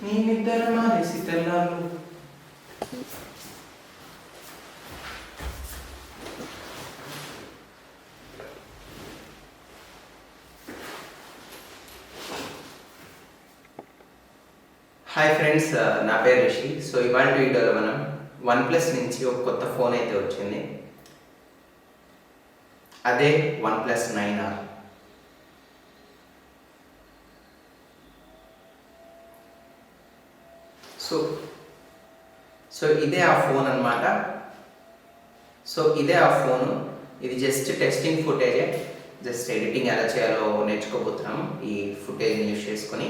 నీ నిద్ర మానేసి తెల్లారు. హాయ్ ఫ్రెండ్స్, నా పేరు రిషి. సో ఇవాళ వీడియోలో మనం OnePlus నుంచి ఒక కొత్త ఫోన్ అయితే వచ్చింది. అదే OnePlus 9R. సో ఇదే ఆ ఫోన్ అన్నమాట. సో ఇదే ఆ ఫోను. ఇది జస్ట్ టెస్టింగ్ ఫుటేజే. జస్ట్ ఎడిటింగ్ ఎలా చేయాలో నేర్చుకోబోతున్నాం ఈ ఫుటేజ్ని యూజ్ చేసుకొని.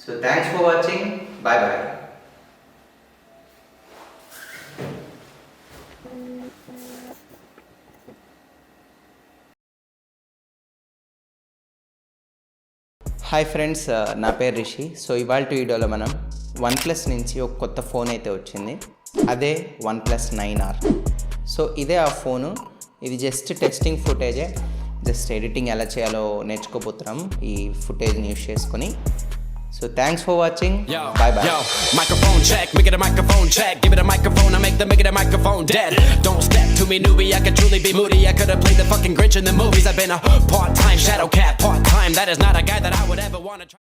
So thanks for watching. Bye bye. Hi friends, నా పేరు రిషి. సో ఇవాళ వీడియోలో మనం OnePlus నుంచి ఒక కొత్త ఫోన్ అయితే వచ్చింది. అదే OnePlus 9R. సో ఇదే ఆ ఫోను. ఇది జస్ట్ టెస్టింగ్ ఫుటేజే. జస్ట్ ఎడిటింగ్ ఎలా చేయాలో నేర్చుకోబోతున్నాం ఈ ఫుటేజ్ని యూజ్ చేసుకొని. So thanks for watching. Bye bye. Microphone check, make it a microphone check. Give it a microphone, I make the microphone dead. Don't step to me, newbie, I could truly be moody. I could have played the fucking Grinch in the movies. I've been a part-time shadow cat, part-time. That is not a guy that I would ever want to try.